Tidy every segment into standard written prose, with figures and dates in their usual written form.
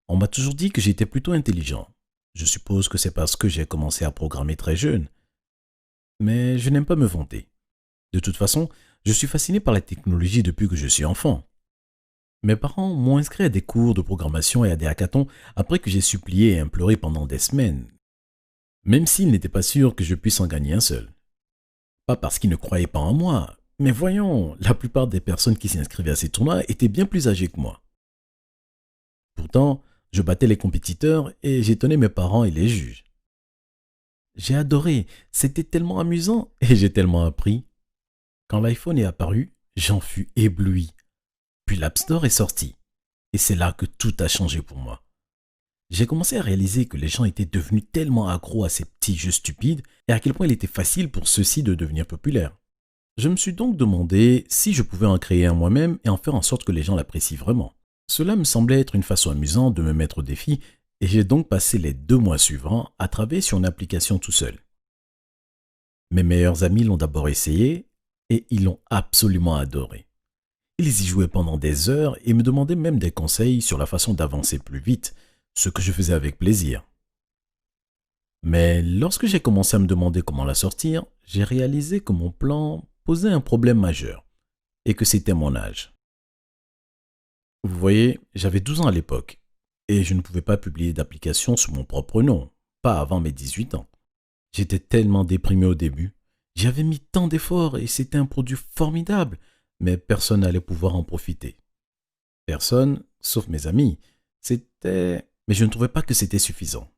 On m'a toujours dit que j'étais plutôt intelligent. Je suppose que c'est parce que j'ai commencé à programmer très jeune. Mais je n'aime pas me vanter. De toute façon, je suis fasciné par la technologie depuis que je suis enfant. Mes parents m'ont inscrit à des cours de programmation et à des hackathons après que j'ai supplié et imploré pendant des semaines, même s'ils n'étaient pas sûrs que je puisse en gagner un seul. Pas parce qu'ils ne croyaient pas en moi, mais voyons, la plupart des personnes qui s'inscrivaient à ces tournois étaient bien plus âgées que moi. Pourtant, je battais les compétiteurs et j'étonnais mes parents et les juges. J'ai adoré, c'était tellement amusant et j'ai tellement appris. Quand l'iPhone est apparu, j'en fus ébloui. Puis l'App Store est sorti. Et c'est là que tout a changé pour moi. J'ai commencé à réaliser que les gens étaient devenus tellement accros à ces petits jeux stupides et à quel point il était facile pour ceux-ci de devenir populaires. Je me suis donc demandé si je pouvais en créer un moi-même et en faire en sorte que les gens l'apprécient vraiment. Cela me semblait être une façon amusante de me mettre au défi et j'ai donc passé les 2 mois suivants à travailler sur une application tout seul. Mes meilleurs amis l'ont d'abord essayé et ils l'ont absolument adoré. Ils y jouaient pendant des heures et me demandaient même des conseils sur la façon d'avancer plus vite, ce que je faisais avec plaisir. Mais lorsque j'ai commencé à me demander comment la sortir, j'ai réalisé que mon plan posait un problème majeur et que c'était mon âge. Vous voyez, j'avais 12 ans à l'époque et je ne pouvais pas publier d'application sous mon propre nom, pas avant mes 18 ans. J'étais tellement déprimé au début. J'avais mis tant d'efforts et c'était un produit formidable, mais personne n'allait pouvoir en profiter. Personne, sauf mes amis. Mais je ne trouvais pas que c'était suffisant.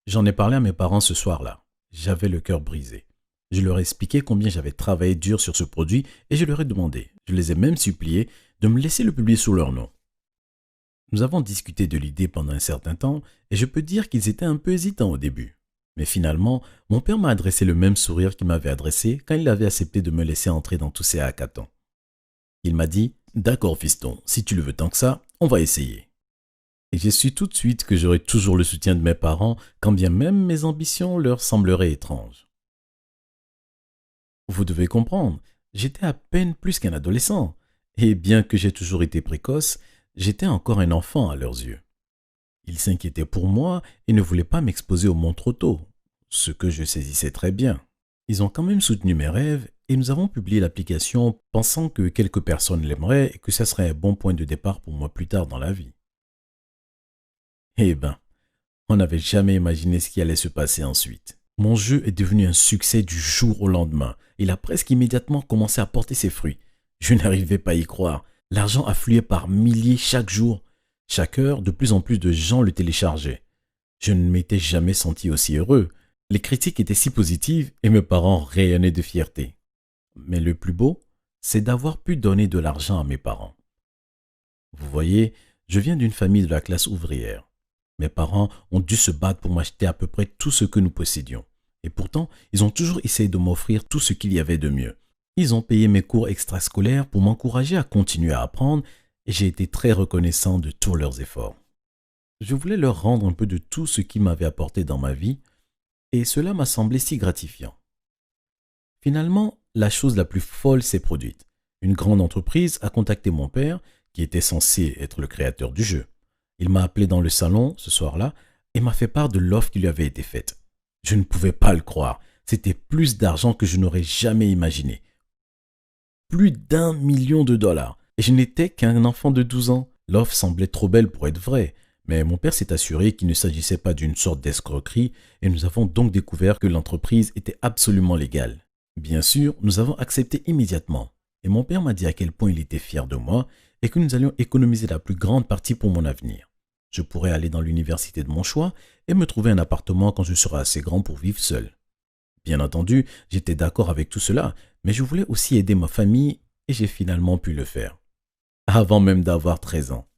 J'en ai parlé à mes parents ce soir-là. J'avais le cœur brisé. Je leur ai expliqué combien j'avais travaillé dur sur ce produit et je leur ai demandé, je les ai même suppliés, de me laisser le publier sous leur nom. Nous avons discuté de l'idée pendant un certain temps et je peux dire qu'ils étaient un peu hésitants au début. Mais finalement, mon père m'a adressé le même sourire qu'il m'avait adressé quand il avait accepté de me laisser entrer dans tous ces hackathons. Il m'a dit « D'accord fiston, si tu le veux tant que ça, on va essayer ». Et j'ai su tout de suite que j'aurais toujours le soutien de mes parents, quand bien même mes ambitions leur sembleraient étranges. Vous devez comprendre, j'étais à peine plus qu'un adolescent, et bien que j'ai toujours été précoce, j'étais encore un enfant à leurs yeux. Ils s'inquiétaient pour moi et ne voulaient pas m'exposer au monde trop tôt, ce que je saisissais très bien. Ils ont quand même soutenu mes rêves et nous avons publié l'application pensant que quelques personnes l'aimeraient et que ça serait un bon point de départ pour moi plus tard dans la vie. Eh ben, on n'avait jamais imaginé ce qui allait se passer ensuite. Mon jeu est devenu un succès du jour au lendemain. Il a presque immédiatement commencé à porter ses fruits. Je n'arrivais pas à y croire. L'argent affluait par milliers chaque jour. Chaque heure, de plus en plus de gens le téléchargeaient. Je ne m'étais jamais senti aussi heureux. Les critiques étaient si positives et mes parents rayonnaient de fierté. Mais le plus beau, c'est d'avoir pu donner de l'argent à mes parents. Vous voyez, je viens d'une famille de la classe ouvrière. Mes parents ont dû se battre pour m'acheter à peu près tout ce que nous possédions. Et pourtant, ils ont toujours essayé de m'offrir tout ce qu'il y avait de mieux. Ils ont payé mes cours extrascolaires pour m'encourager à continuer à apprendre et j'ai été très reconnaissant de tous leurs efforts. Je voulais leur rendre un peu de tout ce qu'ils m'avaient apporté dans ma vie et cela m'a semblé si gratifiant. Finalement, la chose la plus folle s'est produite. Une grande entreprise a contacté mon père, qui était censé être le créateur du jeu. Il m'a appelé dans le salon ce soir-là et m'a fait part de l'offre qui lui avait été faite. Je ne pouvais pas le croire. C'était plus d'argent que je n'aurais jamais imaginé. Plus d'1 million de dollars. Et je n'étais qu'un enfant de 12 ans. L'offre semblait trop belle pour être vraie. Mais mon père s'est assuré qu'il ne s'agissait pas d'une sorte d'escroquerie et nous avons donc découvert que l'entreprise était absolument légale. Bien sûr, nous avons accepté immédiatement. Et mon père m'a dit à quel point il était fier de moi et que nous allions économiser la plus grande partie pour mon avenir. Je pourrais aller dans l'université de mon choix et me trouver un appartement quand je serai assez grand pour vivre seul. Bien entendu, j'étais d'accord avec tout cela, mais je voulais aussi aider ma famille et j'ai finalement pu le faire. Avant même d'avoir 13 ans.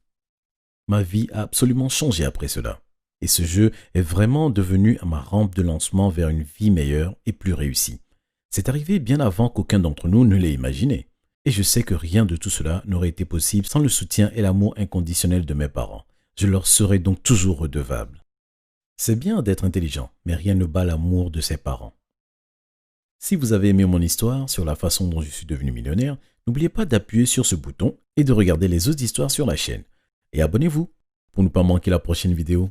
Ma vie a absolument changé après cela. Et ce jeu est vraiment devenu ma rampe de lancement vers une vie meilleure et plus réussie. C'est arrivé bien avant qu'aucun d'entre nous ne l'ait imaginé. Et je sais que rien de tout cela n'aurait été possible sans le soutien et l'amour inconditionnel de mes parents. Je leur serai donc toujours redevable. C'est bien d'être intelligent, mais rien ne bat l'amour de ses parents. Si vous avez aimé mon histoire sur la façon dont je suis devenu millionnaire, n'oubliez pas d'appuyer sur ce bouton et de regarder les autres histoires sur la chaîne. Et abonnez-vous. pour ne pas manquer la prochaine vidéo.